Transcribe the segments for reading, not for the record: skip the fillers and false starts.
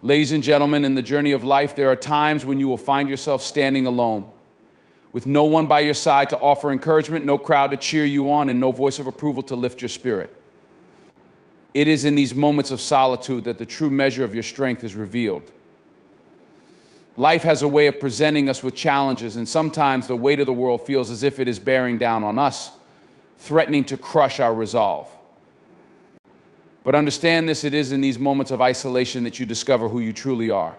Ladies and gentlemen, in the journey of life, there are times when you will find yourself standing alone, with no one by your side to offer encouragement, no crowd to cheer you on, and no voice of approval to lift your spirit. It is in these moments of solitude that the true measure of your strength is revealed. Life has a way of presenting us with challenges, and sometimes the weight of the world feels as if it is bearing down on us, threatening to crush our resolve. But understand this, it is in these moments of isolation that you discover who you truly are.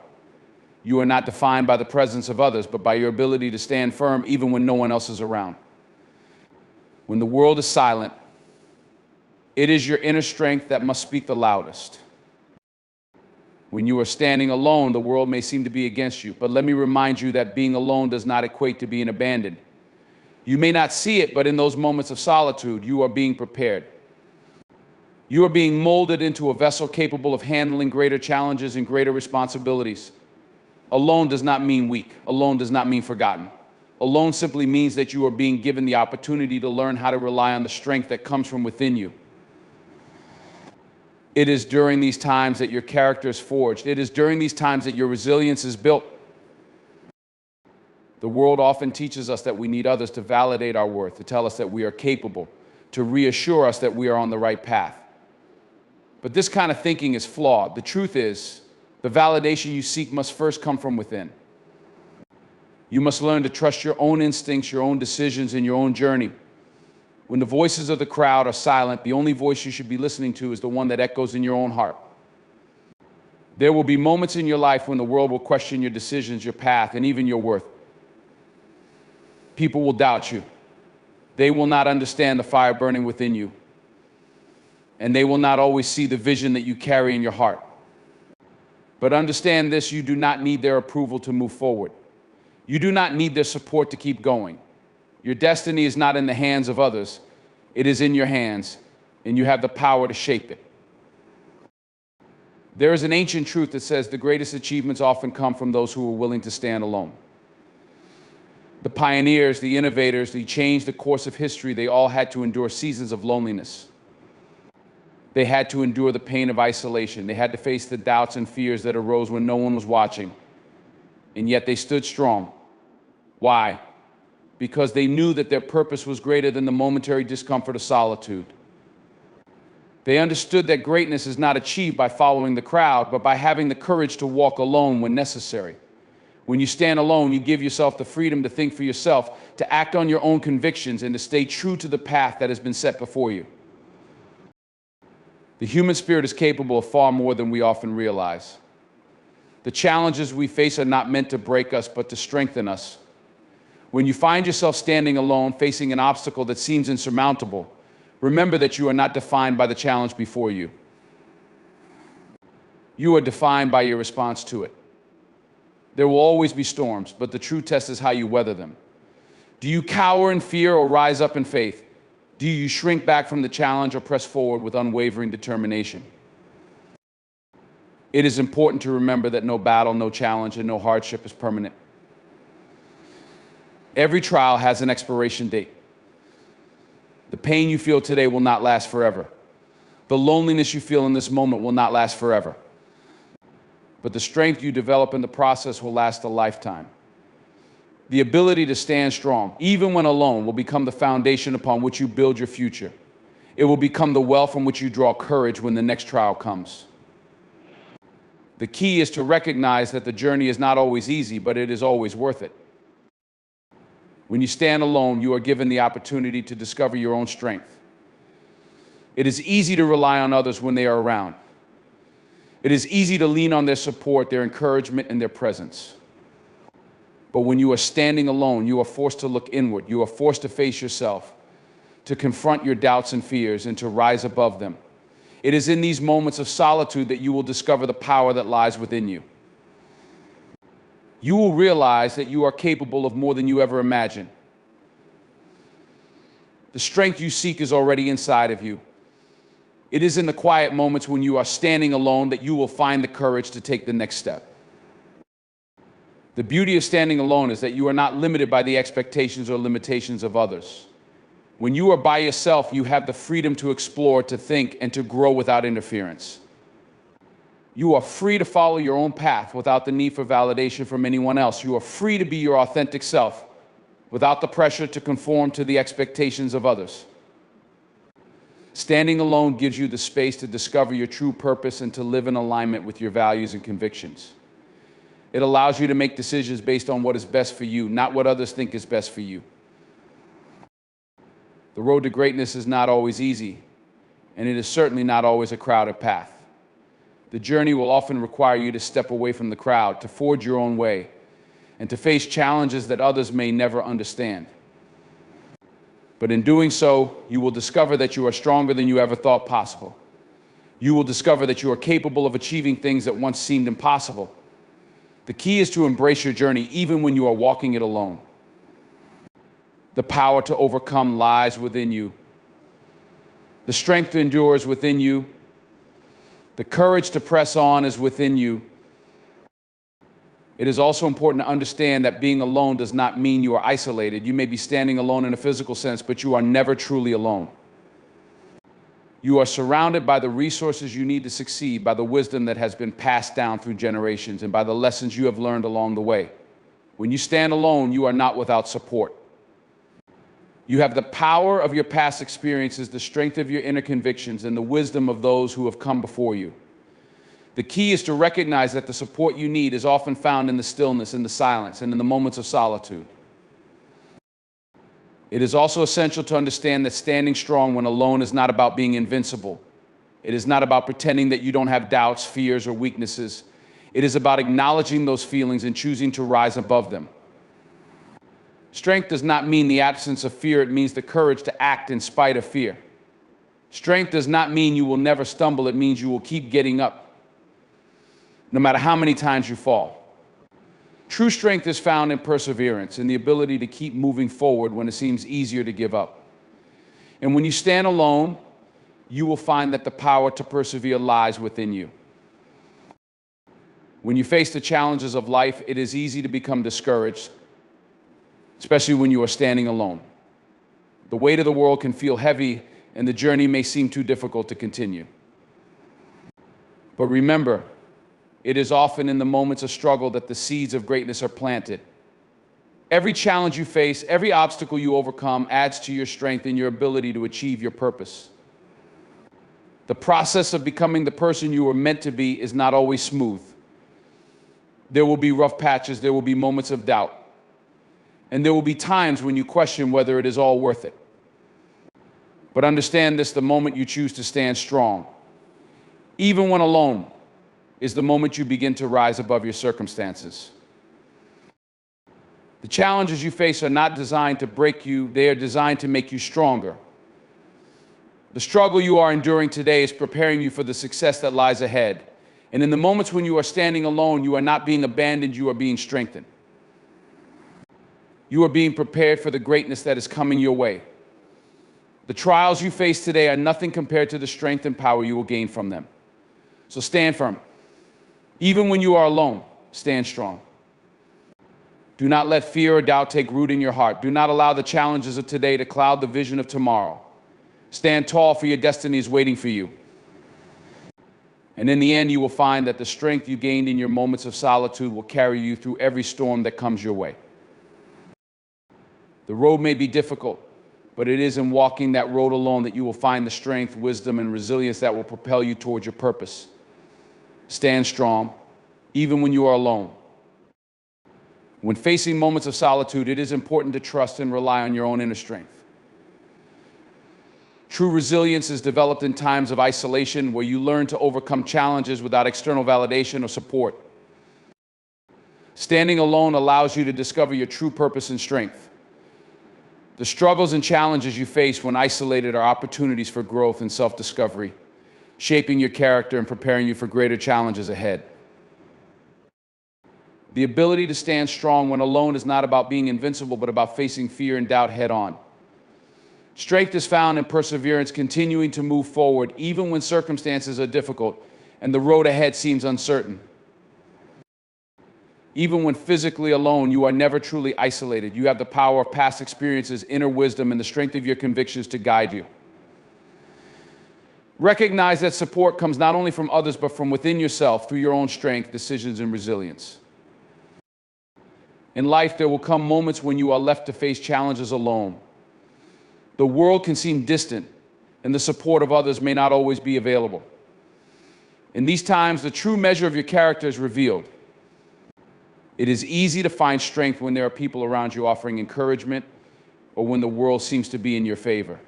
You are not defined by the presence of others, but by your ability to stand firm even when no one else is around. When the world is silent, it is your inner strength that must speak the loudest. When you are standing alone, the world may seem to be against you, but let me remind you that being alone does not equate to being abandoned. You may not see it, but in those moments of solitude, you are being prepared. You are being molded into a vessel capable of handling greater challenges and greater responsibilities. Alone does not mean weak. Alone does not mean forgotten. Alone simply means that you are being given the opportunity to learn how to rely on the strength that comes from within you. It is during these times that your character is forged. It is during these times that your resilience is built. The world often teaches us that we need others to validate our worth, to tell us that we are capable, to reassure us that we are on the right path. But this kind of thinking is flawed. The truth is, the validation you seek must first come from within. You must learn to trust your own instincts, your own decisions, and your own journey. When the voices of the crowd are silent, the only voice you should be listening to is the one that echoes in your own heart. There will be moments in your life when the world will question your decisions, your path, and even your worth. People will doubt you. They will not understand the fire burning within you. And they will not always see the vision that you carry in your heart. But understand this, you do not need their approval to move forward. You do not need their support to keep going. Your destiny is not in the hands of others. It is in your hands, and you have the power to shape it. There is an ancient truth that says the greatest achievements often come from those who are willing to stand alone. The pioneers, the innovators, they changed the course of history. They all had to endure seasons of loneliness. They had to endure the pain of isolation. They had to face the doubts and fears that arose when no one was watching. And yet they stood strong. Why? Because they knew that their purpose was greater than the momentary discomfort of solitude. They understood that greatness is not achieved by following the crowd, but by having the courage to walk alone when necessary. When you stand alone, you give yourself the freedom to think for yourself, to act on your own convictions, and to stay true to the path that has been set before you. The human spirit is capable of far more than we often realize. The challenges we face are not meant to break us, but to strengthen us. When you find yourself standing alone, facing an obstacle that seems insurmountable, remember that you are not defined by the challenge before you. You are defined by your response to it. There will always be storms, but the true test is how you weather them. Do you cower in fear or rise up in faith? Do you shrink back from the challenge or press forward with unwavering determination? It is important to remember that no battle, no challenge, and no hardship is permanent. Every trial has an expiration date. The pain you feel today will not last forever. The loneliness you feel in this moment will not last forever. But the strength you develop in the process will last a lifetime. The ability to stand strong, even when alone, will become the foundation upon which you build your future. It will become the well from which you draw courage when the next trial comes. The key is to recognize that the journey is not always easy, but it is always worth it. When you stand alone, you are given the opportunity to discover your own strength. It is easy to rely on others when they are around. It is easy to lean on their support, their encouragement, and their presence. But when you are standing alone, you are forced to look inward. You are forced to face yourself, to confront your doubts and fears, and to rise above them. It is in these moments of solitude that you will discover the power that lies within you. You will realize that you are capable of more than you ever imagined. The strength you seek is already inside of you. It is in the quiet moments when you are standing alone that you will find the courage to take the next step. The beauty of standing alone is that you are not limited by the expectations or limitations of others. When you are by yourself, you have the freedom to explore, to think, and to grow without interference. You are free to follow your own path without the need for validation from anyone else. You are free to be your authentic self without the pressure to conform to the expectations of others. Standing alone gives you the space to discover your true purpose and to live in alignment with your values and convictions. It allows you to make decisions based on what is best for you, not what others think is best for you. The road to greatness is not always easy, and it is certainly not always a crowded path. The journey will often require you to step away from the crowd, to forge your own way, and to face challenges that others may never understand. But in doing so, you will discover that you are stronger than you ever thought possible. You will discover that you are capable of achieving things that once seemed impossible. The key is to embrace your journey even when you are walking it alone. The power to overcome lies within you. The strength to endure is within you. The courage to press on is within you. It is also important to understand that being alone does not mean you are isolated. You may be standing alone in a physical sense, but you are never truly alone. You are surrounded by the resources you need to succeed, by the wisdom that has been passed down through generations, and by the lessons you have learned along the way. When you stand alone, you are not without support. You have the power of your past experiences, the strength of your inner convictions, and the wisdom of those who have come before you. The key is to recognize that the support you need is often found in the stillness, in the silence, and in the moments of solitude. It is also essential to understand that standing strong when alone is not about being invincible. It is not about pretending that you don't have doubts, fears, or weaknesses. It is about acknowledging those feelings and choosing to rise above them. Strength does not mean the absence of fear. It means the courage to act in spite of fear. Strength does not mean you will never stumble. It means you will keep getting up, no matter how many times you fall. True strength is found in perseverance, in the ability to keep moving forward when it seems easier to give up. And when you stand alone, you will find that the power to persevere lies within you. When you face the challenges of life, it is easy to become discouraged, especially when you are standing alone. The weight of the world can feel heavy, and the journey may seem too difficult to continue. But remember, it is often in the moments of struggle that the seeds of greatness are planted. Every challenge you face, every obstacle you overcome adds to your strength and your ability to achieve your purpose. The process of becoming the person you were meant to be is not always smooth. There will be rough patches, there will be moments of doubt, and there will be times when you question whether it is all worth it. But understand this: the moment you choose to stand strong, even when alone, is the moment you begin to rise above your circumstances. The challenges you face are not designed to break you, they are designed to make you stronger. The struggle you are enduring today is preparing you for the success that lies ahead. And in the moments when you are standing alone, you are not being abandoned, you are being strengthened. You are being prepared for the greatness that is coming your way. The trials you face today are nothing compared to the strength and power you will gain from them. So stand firm. Even when you are alone, stand strong. Do not let fear or doubt take root in your heart. Do not allow the challenges of today to cloud the vision of tomorrow. Stand tall, for your destiny is waiting for you. And in the end, you will find that the strength you gained in your moments of solitude will carry you through every storm that comes your way. The road may be difficult, but it is in walking that road alone that you will find the strength, wisdom, and resilience that will propel you towards your purpose. Stand strong, even when you are alone. When facing moments of solitude, it is important to trust and rely on your own inner strength. True resilience is developed in times of isolation, where you learn to overcome challenges without external validation or support. Standing alone allows you to discover your true purpose and strength. The struggles and challenges you face when isolated are opportunities for growth and self-discovery, shaping your character and preparing you for greater challenges ahead. The ability to stand strong when alone is not about being invincible, but about facing fear and doubt head on. Strength is found in perseverance, continuing to move forward, even when circumstances are difficult and the road ahead seems uncertain. Even when physically alone, you are never truly isolated. You have the power of past experiences, inner wisdom, and the strength of your convictions to guide you. Recognize that support comes not only from others, but from within yourself through your own strength, decisions, and resilience. In life, there will come moments when you are left to face challenges alone. The world can seem distant, and the support of others may not always be available. In these times, the true measure of your character is revealed. It is easy to find strength when there are people around you offering encouragement or when the world seems to be in your favor.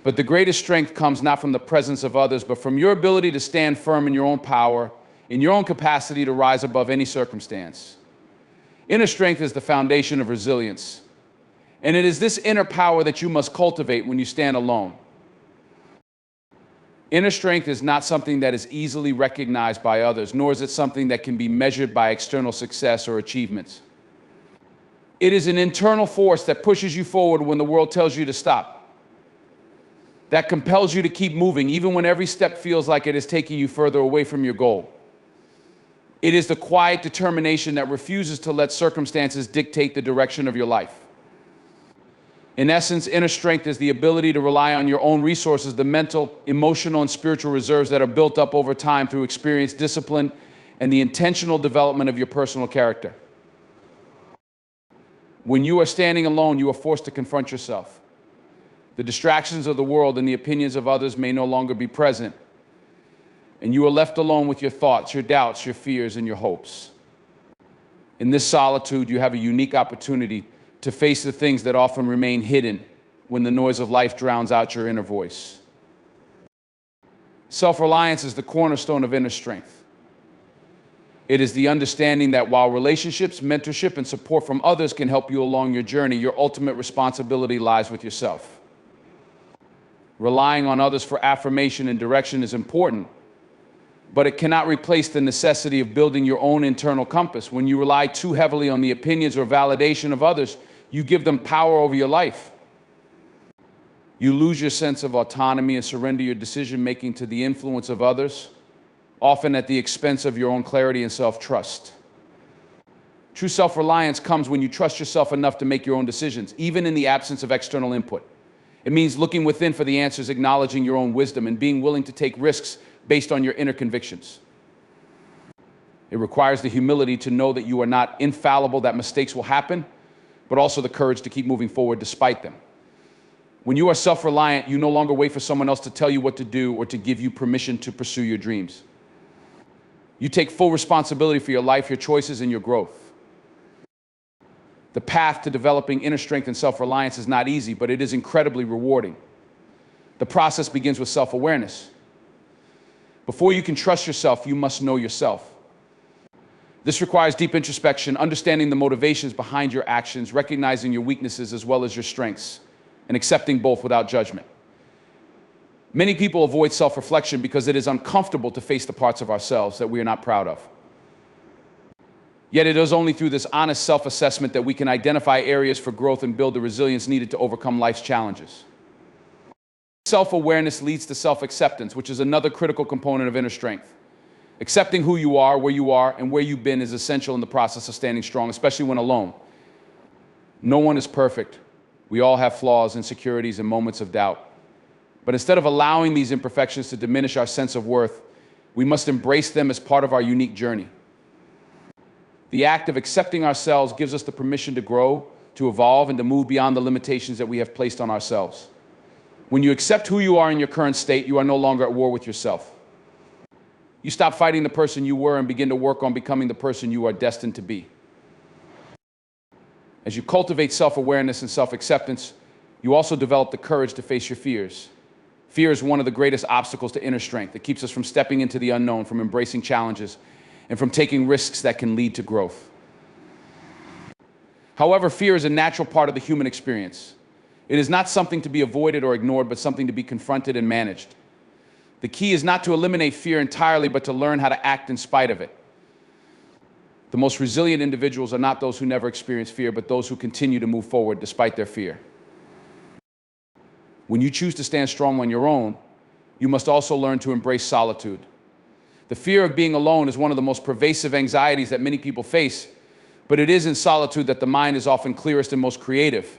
But the greatest strength comes not from the presence of others, but from your ability to stand firm in your own power, in your own capacity to rise above any circumstance. Inner strength is the foundation of resilience, and it is this inner power that you must cultivate when you stand alone. Inner strength is not something that is easily recognized by others, nor is it something that can be measured by external success or achievements. It is an internal force that pushes you forward when the world tells you to stop, that compels you to keep moving, even when every step feels like it is taking you further away from your goal. It is the quiet determination that refuses to let circumstances dictate the direction of your life. In essence, inner strength is the ability to rely on your own resources, the mental, emotional, and spiritual reserves that are built up over time through experience, discipline, and the intentional development of your personal character. When you are standing alone, you are forced to confront yourself. The distractions of the world and the opinions of others may no longer be present, and you are left alone with your thoughts, your doubts, your fears, and your hopes. In this solitude, you have a unique opportunity to face the things that often remain hidden when the noise of life drowns out your inner voice. Self-reliance is the cornerstone of inner strength. It is the understanding that while relationships, mentorship, and support from others can help you along your journey, your ultimate responsibility lies with yourself. Relying on others for affirmation and direction is important, but it cannot replace the necessity of building your own internal compass. When you rely too heavily on the opinions or validation of others, you give them power over your life. You lose your sense of autonomy and surrender your decision-making to the influence of others, often at the expense of your own clarity and self-trust. True self-reliance comes when you trust yourself enough to make your own decisions, even in the absence of external input. It means looking within for the answers, acknowledging your own wisdom, and being willing to take risks based on your inner convictions. It requires the humility to know that you are not infallible, that mistakes will happen, but also the courage to keep moving forward despite them. When you are self-reliant, you no longer wait for someone else to tell you what to do or to give you permission to pursue your dreams. You take full responsibility for your life, your choices, and your growth. The path to developing inner strength and self-reliance is not easy, but it is incredibly rewarding. The process begins with self-awareness. Before you can trust yourself, you must know yourself. This requires deep introspection, understanding the motivations behind your actions, recognizing your weaknesses as well as your strengths, and accepting both without judgment. Many people avoid self-reflection because it is uncomfortable to face the parts of ourselves that we are not proud of. Yet it is only through this honest self-assessment that we can identify areas for growth and build the resilience needed to overcome life's challenges. Self-awareness leads to self-acceptance, which is another critical component of inner strength. Accepting who you are, and where you've been is essential in the process of standing strong, especially when alone. No one is perfect. We all have flaws, insecurities, and moments of doubt. But instead of allowing these imperfections to diminish our sense of worth, we must embrace them as part of our unique journey. The act of accepting ourselves gives us the permission to grow, to evolve, and to move beyond the limitations that we have placed on ourselves. When you accept who you are in your current state, you are no longer at war with yourself. You stop fighting the person you were and begin to work on becoming the person you are destined to be. As you cultivate self-awareness and self-acceptance, you also develop the courage to face your fears. Fear is one of the greatest obstacles to inner strength. It keeps us from stepping into the unknown, from embracing challenges, and from taking risks that can lead to growth. However, fear is a natural part of the human experience. It is not something to be avoided or ignored, but something to be confronted and managed. The key is not to eliminate fear entirely, but to learn how to act in spite of it. The most resilient individuals are not those who never experience fear, but those who continue to move forward despite their fear. When you choose to stand strong on your own, you must also learn to embrace solitude. The fear of being alone is one of the most pervasive anxieties that many people face, but it is in solitude that the mind is often clearest and most creative.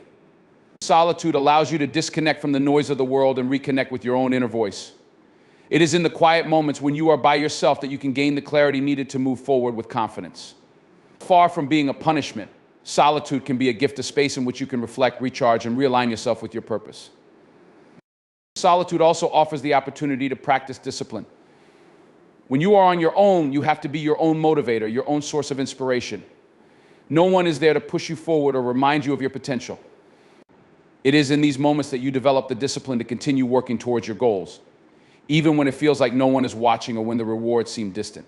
Solitude allows you to disconnect from the noise of the world and reconnect with your own inner voice. It is in the quiet moments when you are by yourself that you can gain the clarity needed to move forward with confidence. Far from being a punishment, solitude can be a gift, a space in which you can reflect, recharge, and realign yourself with your purpose. Solitude also offers the opportunity to practice discipline. When you are on your own, you have to be your own motivator, your own source of inspiration. No one is there to push you forward or remind you of your potential. It is in these moments that you develop the discipline to continue working towards your goals, even when it feels like no one is watching or when the rewards seem distant.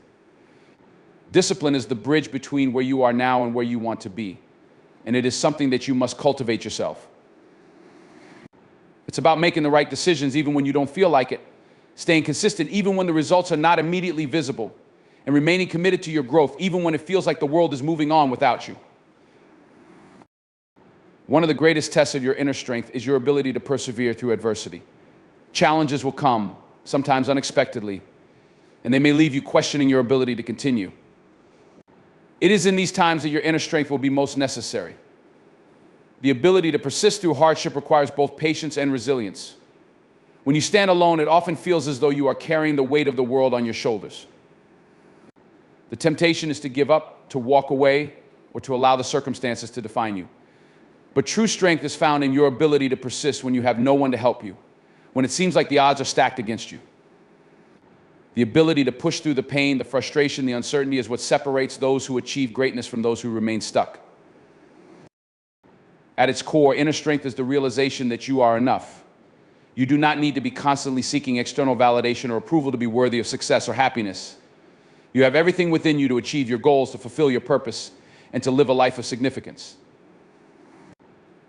Discipline is the bridge between where you are now and where you want to be, and it is something that you must cultivate yourself. It's about making the right decisions even when you don't feel like it, staying consistent even when the results are not immediately visible, and remaining committed to your growth even when it feels like the world is moving on without you. One of the greatest tests of your inner strength is your ability to persevere through adversity. Challenges will come, sometimes unexpectedly, and they may leave you questioning your ability to continue. It is in these times that your inner strength will be most necessary. The ability to persist through hardship requires both patience and resilience. When you stand alone, it often feels as though you are carrying the weight of the world on your shoulders. The temptation is to give up, to walk away, or to allow the circumstances to define you. But true strength is found in your ability to persist when you have no one to help you, when it seems like the odds are stacked against you. The ability to push through the pain, the frustration, the uncertainty is what separates those who achieve greatness from those who remain stuck. At its core, inner strength is the realization that you are enough. You do not need to be constantly seeking external validation or approval to be worthy of success or happiness. You have everything within you to achieve your goals, to fulfill your purpose, and to live a life of significance.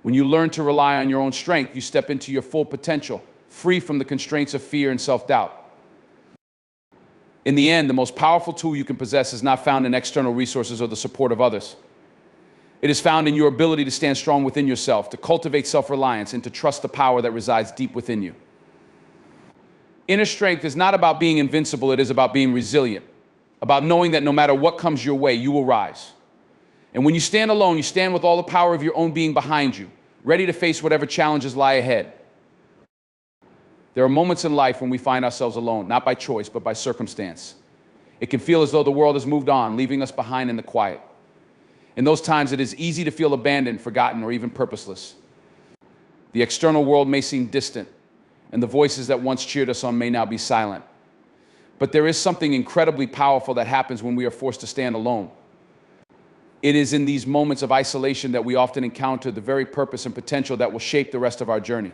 When you learn to rely on your own strength, you step into your full potential, free from the constraints of fear and self-doubt. In the end, the most powerful tool you can possess is not found in external resources or the support of others. It is found in your ability to stand strong within yourself, to cultivate self-reliance, and to trust the power that resides deep within you. Inner strength is not about being invincible, it is about being resilient, about knowing that no matter what comes your way, you will rise. And when you stand alone, you stand with all the power of your own being behind you, ready to face whatever challenges lie ahead. There are moments in life when we find ourselves alone, not by choice, but by circumstance. It can feel as though the world has moved on, leaving us behind in the quiet. In those times, it is easy to feel abandoned, forgotten, or even purposeless. The external world may seem distant, and the voices that once cheered us on may now be silent. But there is something incredibly powerful that happens when we are forced to stand alone. It is in these moments of isolation that we often encounter the very purpose and potential that will shape the rest of our journey.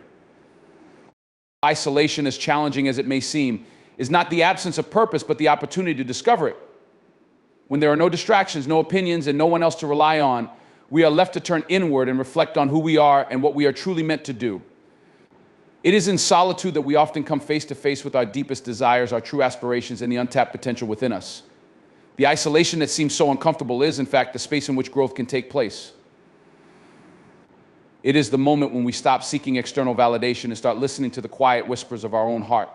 Isolation, as challenging as it may seem, is not the absence of purpose, but the opportunity to discover it. When there are no distractions, no opinions, and no one else to rely on, we are left to turn inward and reflect on who we are and what we are truly meant to do. It is in solitude that we often come face to face with our deepest desires, our true aspirations, and the untapped potential within us. The isolation that seems so uncomfortable is, in fact, the space in which growth can take place. It is the moment when we stop seeking external validation and start listening to the quiet whispers of our own heart.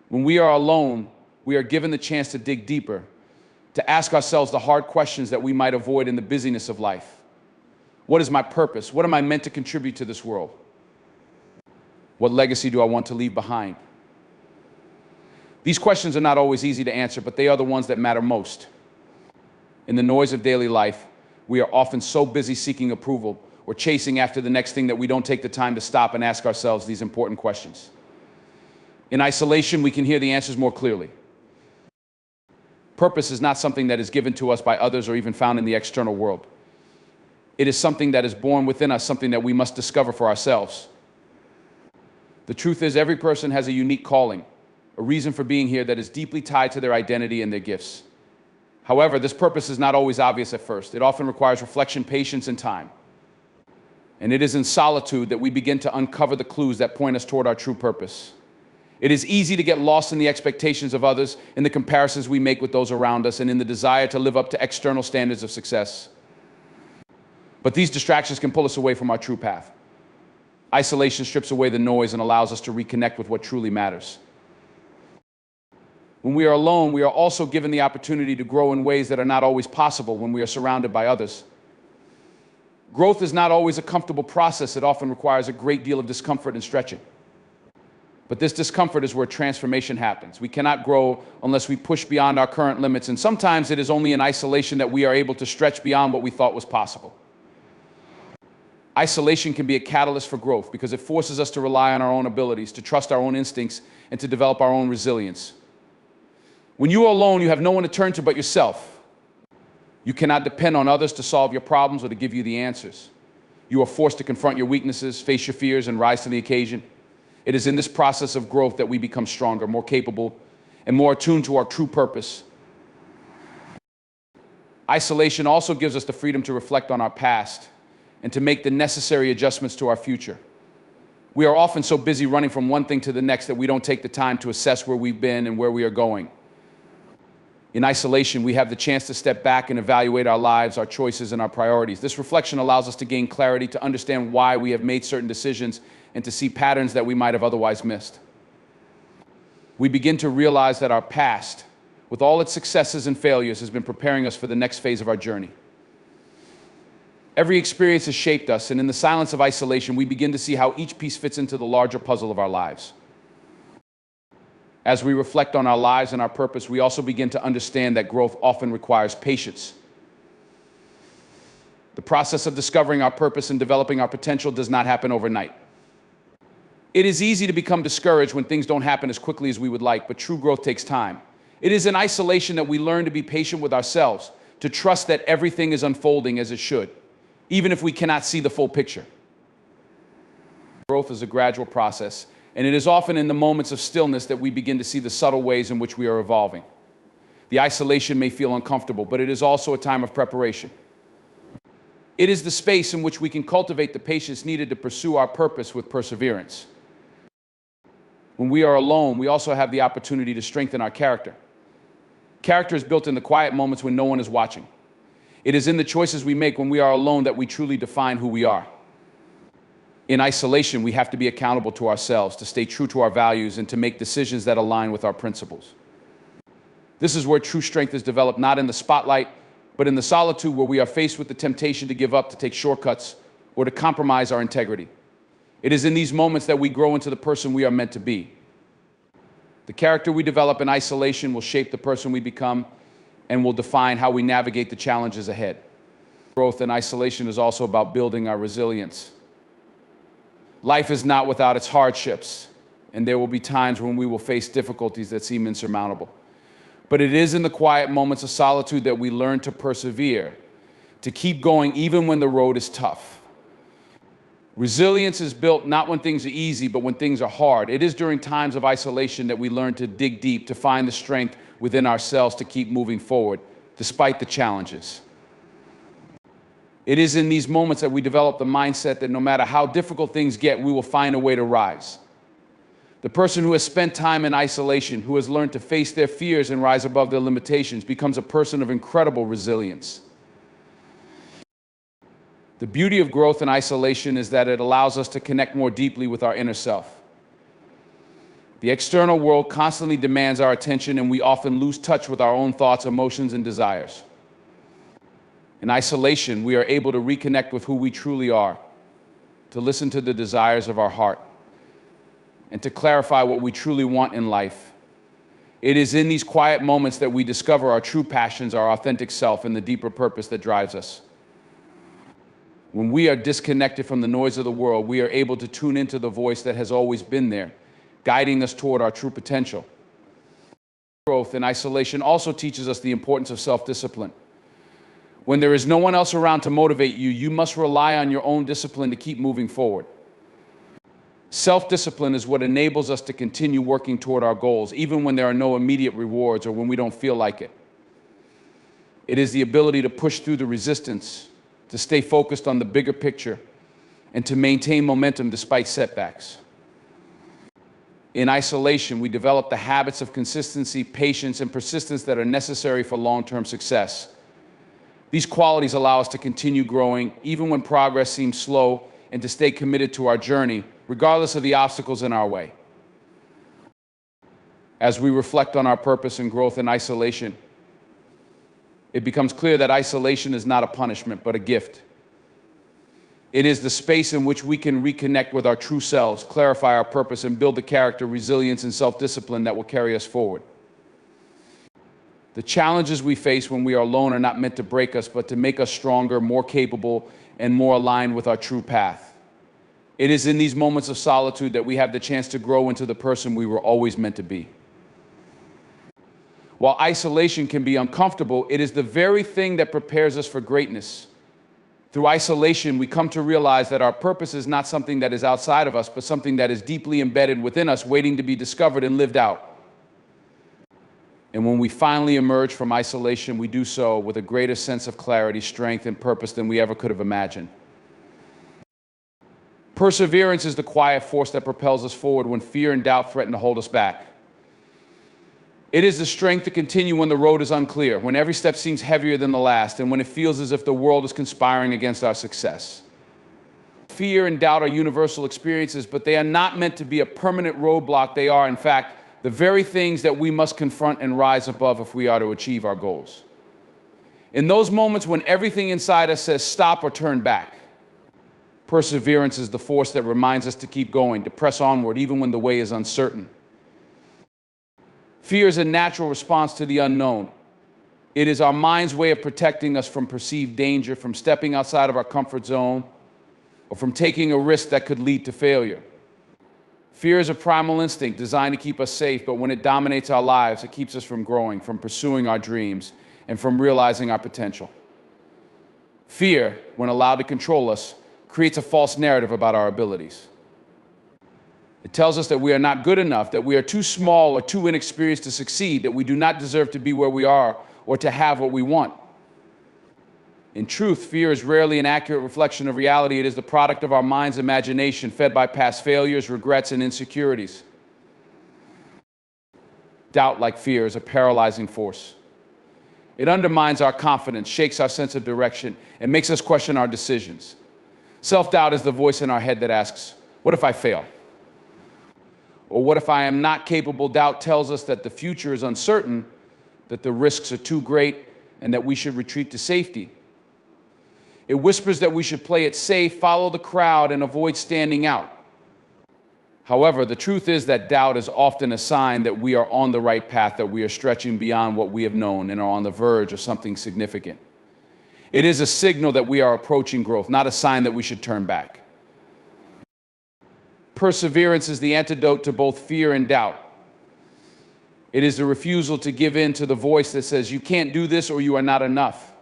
When we are alone, we are given the chance to dig deeper, to ask ourselves the hard questions that we might avoid in the busyness of life. What is my purpose? What am I meant to contribute to this world? What legacy do I want to leave behind? These questions are not always easy to answer, but they are the ones that matter most. In the noise of daily life, we are often so busy seeking approval or chasing after the next thing that we don't take the time to stop and ask ourselves these important questions. In isolation, we can hear the answers more clearly. Purpose is not something that is given to us by others or even found in the external world. It is something that is born within us, something that we must discover for ourselves. The truth is, every person has a unique calling, a reason for being here that is deeply tied to their identity and their gifts. However, this purpose is not always obvious at first. It often requires reflection, patience, and time. And it is in solitude that we begin to uncover the clues that point us toward our true purpose. It is easy to get lost in the expectations of others, in the comparisons we make with those around us, and in the desire to live up to external standards of success. But these distractions can pull us away from our true path. Isolation strips away the noise and allows us to reconnect with what truly matters. When we are alone, we are also given the opportunity to grow in ways that are not always possible when we are surrounded by others. Growth is not always a comfortable process. It often requires a great deal of discomfort and stretching. But this discomfort is where transformation happens. We cannot grow unless we push beyond our current limits, and sometimes it is only in isolation that we are able to stretch beyond what we thought was possible. Isolation can be a catalyst for growth because it forces us to rely on our own abilities, to trust our own instincts, and to develop our own resilience. When you are alone, you have no one to turn to but yourself. You cannot depend on others to solve your problems or to give you the answers. You are forced to confront your weaknesses, face your fears, and rise to the occasion. It is in this process of growth that we become stronger, more capable, and more attuned to our true purpose. Isolation also gives us the freedom to reflect on our past and to make the necessary adjustments to our future. We are often so busy running from one thing to the next that we don't take the time to assess where we've been and where we are going. In isolation, we have the chance to step back and evaluate our lives, our choices, and our priorities. This reflection allows us to gain clarity, to understand why we have made certain decisions, and to see patterns that we might have otherwise missed. We begin to realize that our past, with all its successes and failures, has been preparing us for the next phase of our journey. Every experience has shaped us, and in the silence of isolation, we begin to see how each piece fits into the larger puzzle of our lives. As we reflect on our lives and our purpose, we also begin to understand that growth often requires patience. The process of discovering our purpose and developing our potential does not happen overnight. It is easy to become discouraged when things don't happen as quickly as we would like, but true growth takes time. It is in isolation that we learn to be patient with ourselves, to trust that everything is unfolding as it should, even if we cannot see the full picture. Growth is a gradual process, and it is often in the moments of stillness that we begin to see the subtle ways in which we are evolving. The isolation may feel uncomfortable, but it is also a time of preparation. It is the space in which we can cultivate the patience needed to pursue our purpose with perseverance. When we are alone, we also have the opportunity to strengthen our character. Character is built in the quiet moments when no one is watching. It is in the choices we make when we are alone that we truly define who we are. In isolation, we have to be accountable to ourselves, to stay true to our values, and to make decisions that align with our principles. This is where true strength is developed, not in the spotlight, but in the solitude where we are faced with the temptation to give up, to take shortcuts, or to compromise our integrity. It is in these moments that we grow into the person we are meant to be. The character we develop in isolation will shape the person we become and will define how we navigate the challenges ahead. Growth in isolation is also about building our resilience. Life is not without its hardships, and there will be times when we will face difficulties that seem insurmountable. But it is in the quiet moments of solitude that we learn to persevere, to keep going even when the road is tough. Resilience is built not when things are easy, but when things are hard. It is during times of isolation that we learn to dig deep, to find the strength within ourselves to keep moving forward, despite the challenges. It is in these moments that we develop the mindset that no matter how difficult things get, we will find a way to rise. The person who has spent time in isolation, who has learned to face their fears and rise above their limitations, becomes a person of incredible resilience. The beauty of growth in isolation is that it allows us to connect more deeply with our inner self. The external world constantly demands our attention, and we often lose touch with our own thoughts, emotions, and desires. In isolation, we are able to reconnect with who we truly are, to listen to the desires of our heart, and to clarify what we truly want in life. It is in these quiet moments that we discover our true passions, our authentic self, and the deeper purpose that drives us. When we are disconnected from the noise of the world, we are able to tune into the voice that has always been there, guiding us toward our true potential. Growth in isolation also teaches us the importance of self-discipline. When there is no one else around to motivate you, you must rely on your own discipline to keep moving forward. Self-discipline is what enables us to continue working toward our goals, even when there are no immediate rewards or when we don't feel like it. It is the ability to push through the resistance, to stay focused on the bigger picture, and to maintain momentum despite setbacks. In isolation, we develop the habits of consistency, patience, and persistence that are necessary for long-term success. These qualities allow us to continue growing, even when progress seems slow, and to stay committed to our journey, regardless of the obstacles in our way. As we reflect on our purpose and growth in isolation, it becomes clear that isolation is not a punishment, but a gift. It is the space in which we can reconnect with our true selves, clarify our purpose, and build the character, resilience, and self-discipline that will carry us forward. The challenges we face when we are alone are not meant to break us, but to make us stronger, more capable, and more aligned with our true path. It is in these moments of solitude that we have the chance to grow into the person we were always meant to be. While isolation can be uncomfortable, it is the very thing that prepares us for greatness. Through isolation, we come to realize that our purpose is not something that is outside of us, but something that is deeply embedded within us, waiting to be discovered and lived out. And when we finally emerge from isolation, we do so with a greater sense of clarity, strength, and purpose than we ever could have imagined. Perseverance is the quiet force that propels us forward when fear and doubt threaten to hold us back. It is the strength to continue when the road is unclear, when every step seems heavier than the last, and when it feels as if the world is conspiring against our success. Fear and doubt are universal experiences, but they are not meant to be a permanent roadblock. They are, in fact, the very things that we must confront and rise above if we are to achieve our goals. In those moments when everything inside us says stop or turn back, perseverance is the force that reminds us to keep going, to press onward, even when the way is uncertain. Fear is a natural response to the unknown. It is our mind's way of protecting us from perceived danger, from stepping outside of our comfort zone, or from taking a risk that could lead to failure. Fear is a primal instinct designed to keep us safe, but when it dominates our lives, it keeps us from growing, from pursuing our dreams, and from realizing our potential. Fear, when allowed to control us, creates a false narrative about our abilities. It tells us that we are not good enough, that we are too small or too inexperienced to succeed, that we do not deserve to be where we are or to have what we want. In truth, fear is rarely an accurate reflection of reality. It is the product of our mind's imagination, fed by past failures, regrets, and insecurities. Doubt, like fear, is a paralyzing force. It undermines our confidence, shakes our sense of direction, and makes us question our decisions. Self-doubt is the voice in our head that asks, what if I fail? Or what if I am not capable? Doubt tells us that the future is uncertain, that the risks are too great, and that we should retreat to safety. It whispers that we should play it safe, follow the crowd, and avoid standing out. However, the truth is that doubt is often a sign that we are on the right path, that we are stretching beyond what we have known and are on the verge of something significant. It is a signal that we are approaching growth, not a sign that we should turn back. Perseverance is the antidote to both fear and doubt. It is the refusal to give in to the voice that says you can't do this or you are not enough.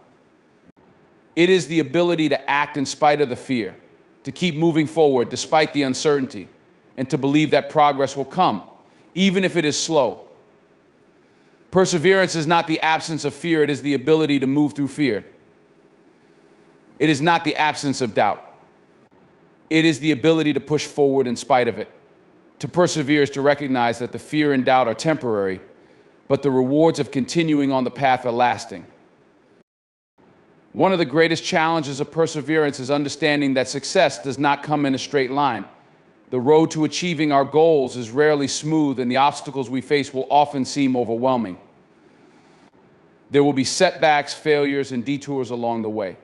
It is the ability to act in spite of the fear, to keep moving forward despite the uncertainty, and to believe that progress will come, even if it is slow. Perseverance is not the absence of fear, it is the ability to move through fear. It is not the absence of doubt. It is the ability to push forward in spite of it. To persevere is to recognize that the fear and doubt are temporary, but the rewards of continuing on the path are lasting. One of the greatest challenges of perseverance is understanding that success does not come in a straight line. The road to achieving our goals is rarely smooth, and the obstacles we face will often seem overwhelming. There will be setbacks, failures, and detours along the way.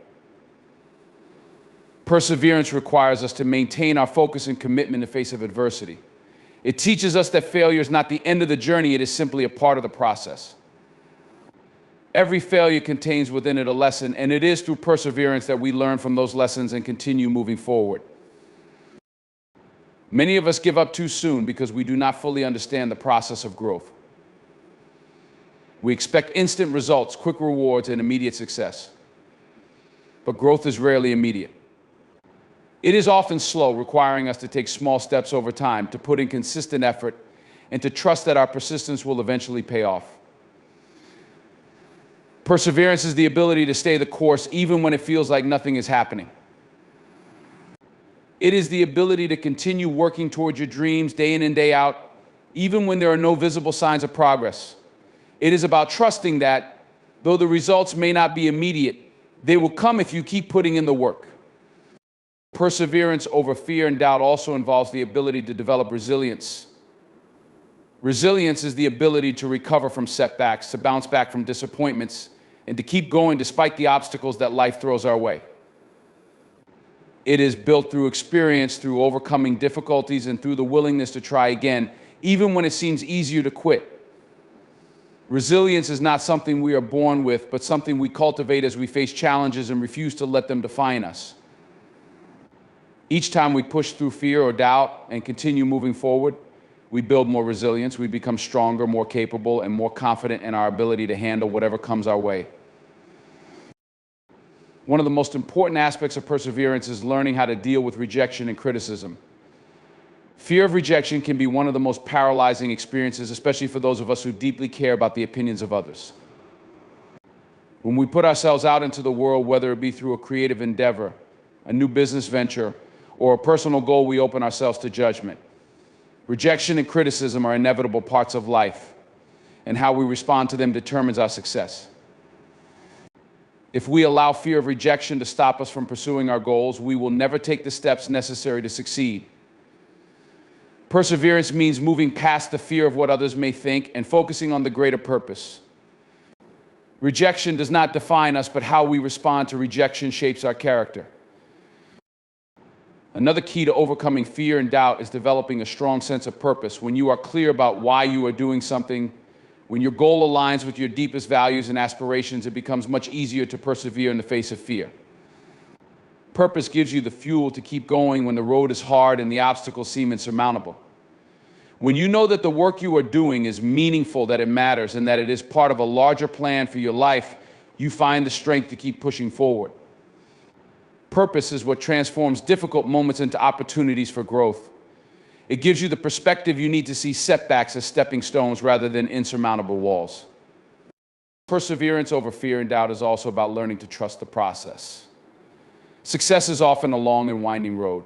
Perseverance requires us to maintain our focus and commitment in the face of adversity. It teaches us that failure is not the end of the journey, it is simply a part of the process. Every failure contains within it a lesson, and it is through perseverance that we learn from those lessons and continue moving forward. Many of us give up too soon because we do not fully understand the process of growth. We expect instant results, quick rewards, and immediate success. But growth is rarely immediate. It is often slow, requiring us to take small steps over time, to put in consistent effort, and to trust that our persistence will eventually pay off. Perseverance is the ability to stay the course even when it feels like nothing is happening. It is the ability to continue working towards your dreams day in and day out, even when there are no visible signs of progress. It is about trusting that, though the results may not be immediate, they will come if you keep putting in the work. Perseverance over fear and doubt also involves the ability to develop resilience. Resilience is the ability to recover from setbacks, to bounce back from disappointments, and to keep going despite the obstacles that life throws our way. It is built through experience, through overcoming difficulties, and through the willingness to try again, even when it seems easier to quit. Resilience is not something we are born with, but something we cultivate as we face challenges and refuse to let them define us. Each time we push through fear or doubt and continue moving forward, we build more resilience, we become stronger, more capable, and more confident in our ability to handle whatever comes our way. One of the most important aspects of perseverance is learning how to deal with rejection and criticism. Fear of rejection can be one of the most paralyzing experiences, especially for those of us who deeply care about the opinions of others. When we put ourselves out into the world, whether it be through a creative endeavor, a new business venture, or a personal goal, we open ourselves to judgment. Rejection and criticism are inevitable parts of life, and how we respond to them determines our success. If we allow fear of rejection to stop us from pursuing our goals, we will never take the steps necessary to succeed. Perseverance means moving past the fear of what others may think and focusing on the greater purpose. Rejection does not define us, but how we respond to rejection shapes our character. Another key to overcoming fear and doubt is developing a strong sense of purpose. When you are clear about why you are doing something, when your goal aligns with your deepest values and aspirations, it becomes much easier to persevere in the face of fear. Purpose gives you the fuel to keep going when the road is hard and the obstacles seem insurmountable. When you know that the work you are doing is meaningful, that it matters, and that it is part of a larger plan for your life, you find the strength to keep pushing forward. Purpose is what transforms difficult moments into opportunities for growth. It gives you the perspective you need to see setbacks as stepping stones rather than insurmountable walls. Perseverance over fear and doubt is also about learning to trust the process. Success is often a long and winding road.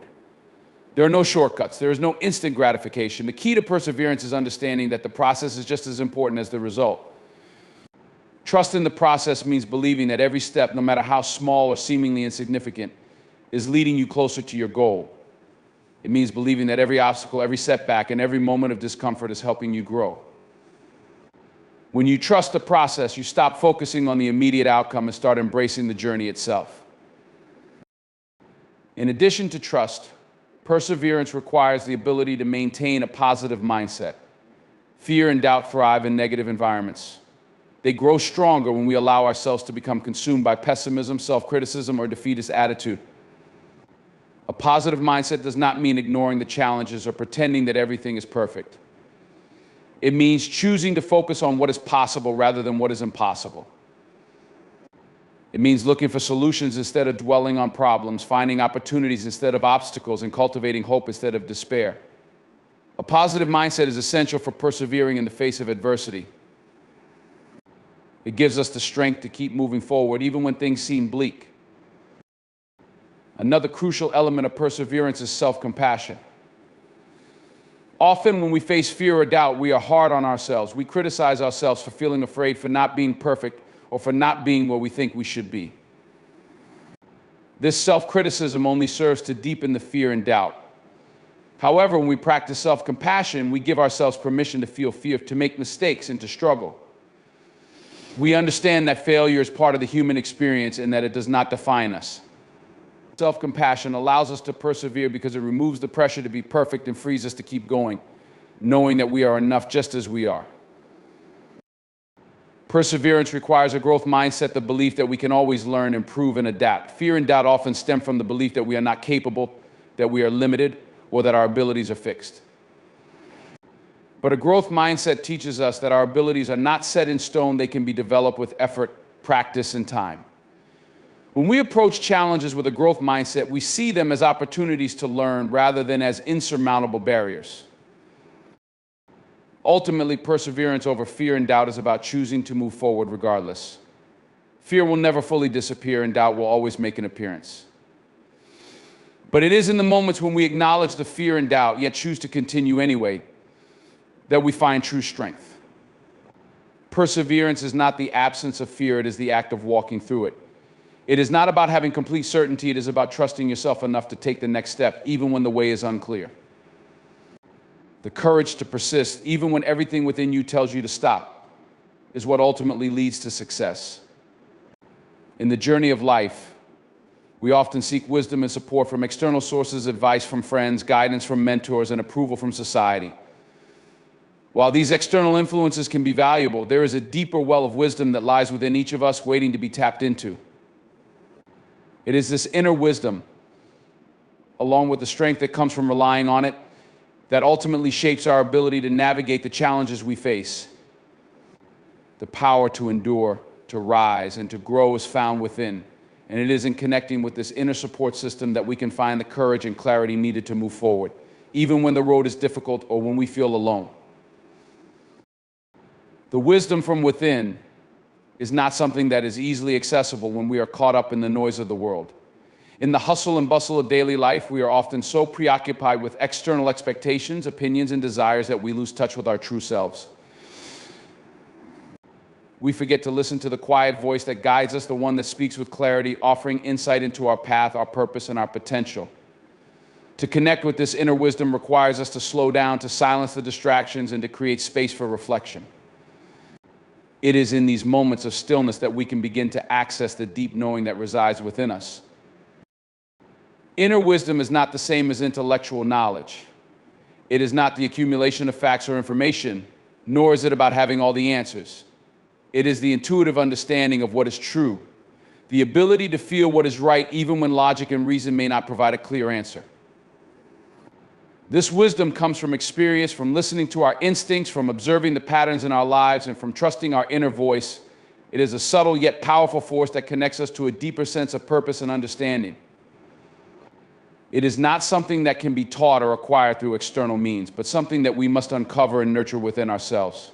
There are no shortcuts. There is no instant gratification. The key to perseverance is understanding that the process is just as important as the result. Trust in the process means believing that every step, no matter how small or seemingly insignificant, is leading you closer to your goal. It means believing that every obstacle, every setback, and every moment of discomfort is helping you grow. When you trust the process, you stop focusing on the immediate outcome and start embracing the journey itself. In addition to trust, perseverance requires the ability to maintain a positive mindset. Fear and doubt thrive in negative environments. They grow stronger when we allow ourselves to become consumed by pessimism, self-criticism, or defeatist attitude. A positive mindset does not mean ignoring the challenges or pretending that everything is perfect. It means choosing to focus on what is possible rather than what is impossible. It means looking for solutions instead of dwelling on problems, finding opportunities instead of obstacles, and cultivating hope instead of despair. A positive mindset is essential for persevering in the face of adversity. It gives us the strength to keep moving forward even when things seem bleak. Another crucial element of perseverance is self-compassion. Often when we face fear or doubt, we are hard on ourselves. We criticize ourselves for feeling afraid, for not being perfect, or for not being where we think we should be. This self-criticism only serves to deepen the fear and doubt. However, when we practice self-compassion, we give ourselves permission to feel fear, to make mistakes, and to struggle. We understand that failure is part of the human experience and that it does not define us. Self-compassion allows us to persevere because it removes the pressure to be perfect and frees us to keep going, knowing that we are enough just as we are. Perseverance requires a growth mindset, the belief that we can always learn, improve, and adapt. Fear and doubt often stem from the belief that we are not capable, that we are limited, or that our abilities are fixed. But a growth mindset teaches us that our abilities are not set in stone. They can be developed with effort, practice, and time. When we approach challenges with a growth mindset, we see them as opportunities to learn rather than as insurmountable barriers. Ultimately, perseverance over fear and doubt is about choosing to move forward regardless. Fear will never fully disappear and doubt will always make an appearance. But it is in the moments when we acknowledge the fear and doubt, yet choose to continue anyway, that we find true strength. Perseverance is not the absence of fear, it is the act of walking through it. It is not about having complete certainty, it is about trusting yourself enough to take the next step, even when the way is unclear. The courage to persist, even when everything within you tells you to stop, is what ultimately leads to success. In the journey of life, We often seek wisdom and support from external sources, advice from friends, guidance from mentors, and approval from society. While these external influences can be valuable, there is a deeper well of wisdom that lies within each of us waiting to be tapped into. It is this inner wisdom, along with the strength that comes from relying on it, that ultimately shapes our ability to navigate the challenges we face. The power to endure, to rise, and to grow is found within. And it is in connecting with this inner support system that we can find the courage and clarity needed to move forward, even when the road is difficult or when we feel alone. The wisdom from within is not something that is easily accessible when we are caught up in the noise of the world. In the hustle and bustle of daily life, we are often so preoccupied with external expectations, opinions, and desires that we lose touch with our true selves. We forget to listen to the quiet voice that guides us, the one that speaks with clarity, offering insight into our path, our purpose, and our potential. To connect with this inner wisdom requires us to slow down, to silence the distractions, and to create space for reflection. It is in these moments of stillness that we can begin to access the deep knowing that resides within us. Inner wisdom is not the same as intellectual knowledge. It is not the accumulation of facts or information, nor is it about having all the answers. It is the intuitive understanding of what is true, the ability to feel what is right even when logic and reason may not provide a clear answer. This wisdom comes from experience, from listening to our instincts, from observing the patterns in our lives, and from trusting our inner voice. It is a subtle yet powerful force that connects us to a deeper sense of purpose and understanding. It is not something that can be taught or acquired through external means, but something that we must uncover and nurture within ourselves.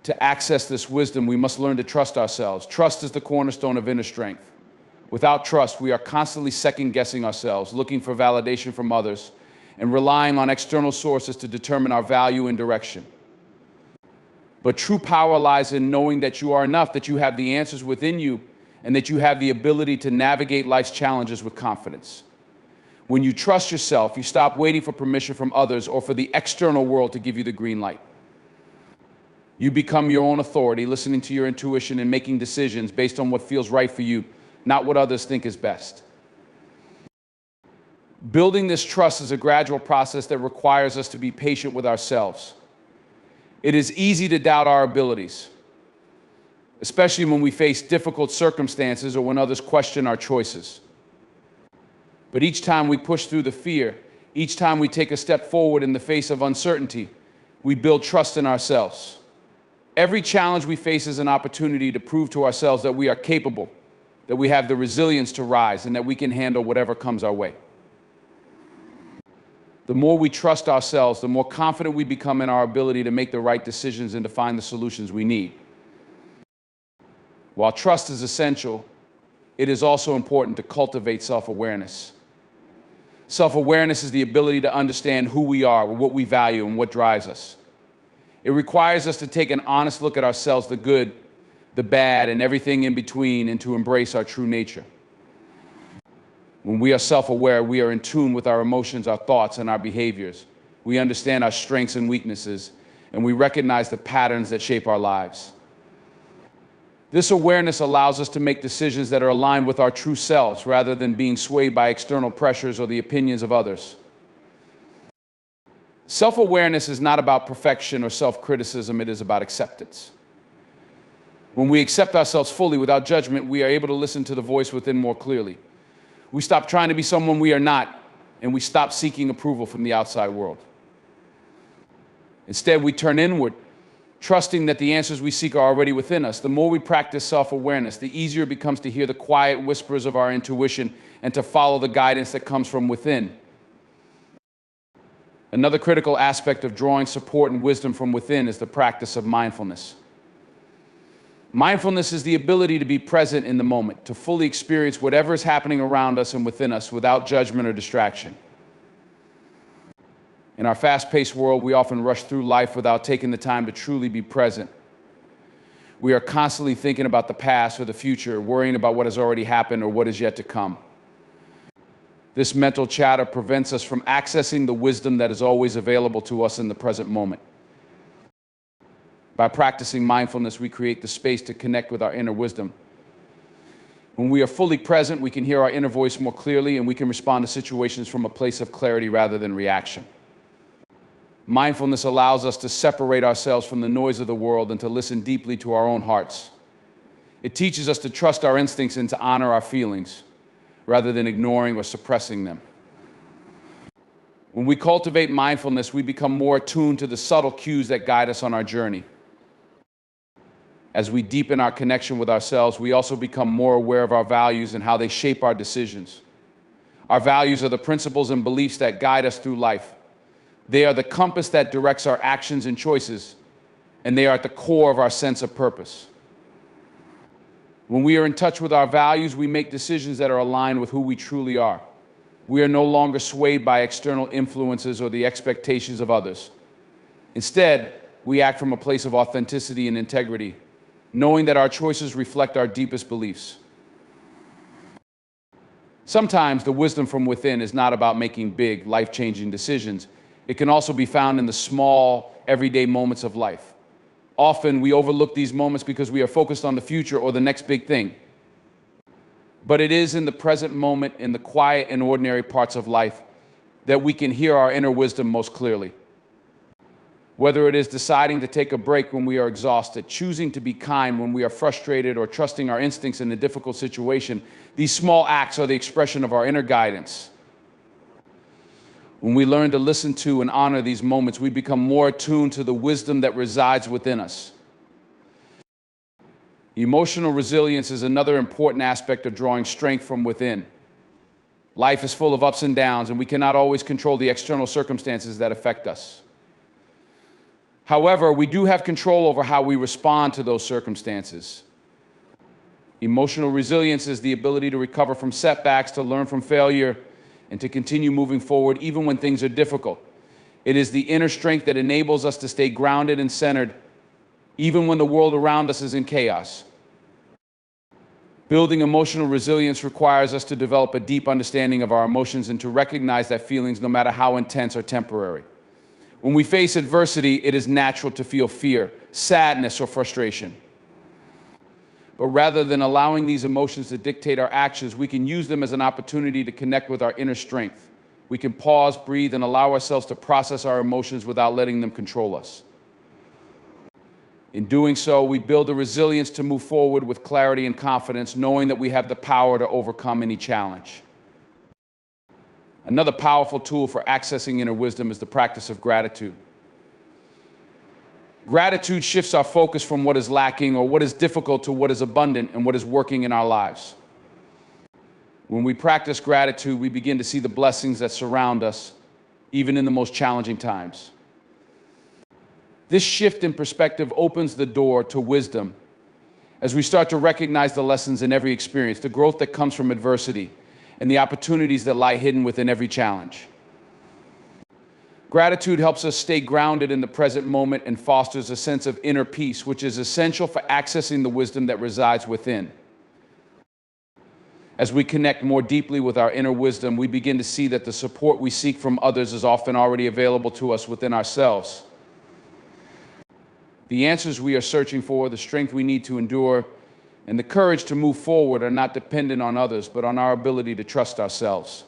To access this wisdom, we must learn to trust ourselves. Trust is the cornerstone of inner strength. Without trust, we are constantly second-guessing ourselves, looking for validation from others, and relying on external sources to determine our value and direction. But true power lies in knowing that you are enough, that you have the answers within you, and that you have the ability to navigate life's challenges with confidence. When you trust yourself, you stop waiting for permission from others or for the external world to give you the green light. You become your own authority, listening to your intuition and making decisions based on what feels right for you, not what others think is best. Building this trust is a gradual process that requires us to be patient with ourselves. It is easy to doubt our abilities, especially when we face difficult circumstances or when others question our choices. But each time we push through the fear, each time we take a step forward in the face of uncertainty, we build trust in ourselves. Every challenge we face is an opportunity to prove to ourselves that we are capable, that we have the resilience to rise, and that we can handle whatever comes our way. The more we trust ourselves, the more confident we become in our ability to make the right decisions and to find the solutions we need. While trust is essential, it is also important to cultivate self-awareness. Self-awareness is the ability to understand who we are, what we value, and what drives us. It requires us to take an honest look at ourselves, the good, the bad, and everything in between, and to embrace our true nature. When we are self-aware, we are in tune with our emotions, our thoughts, and our behaviors. We understand our strengths and weaknesses, and we recognize the patterns that shape our lives. This awareness allows us to make decisions that are aligned with our true selves, rather than being swayed by external pressures or the opinions of others. Self-awareness is not about perfection or self-criticism, it is about acceptance. When we accept ourselves fully without judgment, we are able to listen to the voice within more clearly. We stop trying to be someone we are not, and we stop seeking approval from the outside world. Instead, we turn inward, trusting that the answers we seek are already within us. The more we practice self-awareness, the easier it becomes to hear the quiet whispers of our intuition and to follow the guidance that comes from within. Another critical aspect of drawing support and wisdom from within is the practice of mindfulness. Mindfulness is the ability to be present in the moment, to fully experience whatever is happening around us and within us without judgment or distraction. In our fast-paced world, we often rush through life without taking the time to truly be present. We are constantly thinking about the past or the future, worrying about what has already happened or what is yet to come. This mental chatter prevents us from accessing the wisdom that is always available to us in the present moment. By practicing mindfulness, we create the space to connect with our inner wisdom. When we are fully present, we can hear our inner voice more clearly, and we can respond to situations from a place of clarity rather than reaction. Mindfulness allows us to separate ourselves from the noise of the world and to listen deeply to our own hearts. It teaches us to trust our instincts and to honor our feelings, rather than ignoring or suppressing them. When we cultivate mindfulness, we become more attuned to the subtle cues that guide us on our journey. As we deepen our connection with ourselves, we also become more aware of our values and how they shape our decisions. Our values are the principles and beliefs that guide us through life. They are the compass that directs our actions and choices, and they are at the core of our sense of purpose. When we are in touch with our values, we make decisions that are aligned with who we truly are. We are no longer swayed by external influences or the expectations of others. Instead, we act from a place of authenticity and integrity, knowing that our choices reflect our deepest beliefs. Sometimes the wisdom from within is not about making big, life-changing decisions. It can also be found in the small, everyday moments of life. Often we overlook these moments because we are focused on the future or the next big thing. But it is in the present moment, in the quiet and ordinary parts of life, that we can hear our inner wisdom most clearly. Whether it is deciding to take a break when we are exhausted, choosing to be kind when we are frustrated, or trusting our instincts in a difficult situation, these small acts are the expression of our inner guidance. When we learn to listen to and honor these moments, we become more attuned to the wisdom that resides within us. Emotional resilience is another important aspect of drawing strength from within. Life is full of ups and downs, and we cannot always control the external circumstances that affect us. However, we do have control over how we respond to those circumstances. Emotional resilience is the ability to recover from setbacks, to learn from failure, and to continue moving forward even when things are difficult. It is the inner strength that enables us to stay grounded and centered even when the world around us is in chaos. Building emotional resilience requires us to develop a deep understanding of our emotions and to recognize that feelings, no matter how intense, are temporary. When we face adversity, it is natural to feel fear, sadness, or frustration. But rather than allowing these emotions to dictate our actions, we can use them as an opportunity to connect with our inner strength. We can pause, breathe, and allow ourselves to process our emotions without letting them control us. In doing so, we build a resilience to move forward with clarity and confidence, knowing that we have the power to overcome any challenge. Another powerful tool for accessing inner wisdom is the practice of gratitude. Gratitude shifts our focus from what is lacking or what is difficult to what is abundant and what is working in our lives. When we practice gratitude, we begin to see the blessings that surround us, even in the most challenging times. This shift in perspective opens the door to wisdom as we start to recognize the lessons in every experience, the growth that comes from adversity, and the opportunities that lie hidden within every challenge. Gratitude helps us stay grounded in the present moment and fosters a sense of inner peace, which is essential for accessing the wisdom that resides within. As we connect more deeply with our inner wisdom, we begin to see that the support we seek from others is often already available to us within ourselves. The answers we are searching for, the strength we need to endure, and the courage to move forward are not dependent on others, but on our ability to trust ourselves.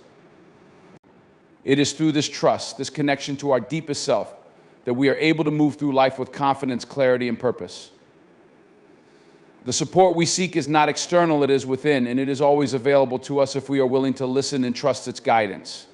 It is through this trust, this connection to our deepest self, that we are able to move through life with confidence, clarity, and purpose. The support we seek is not external, it is within, and it is always available to us if we are willing to listen and trust its guidance.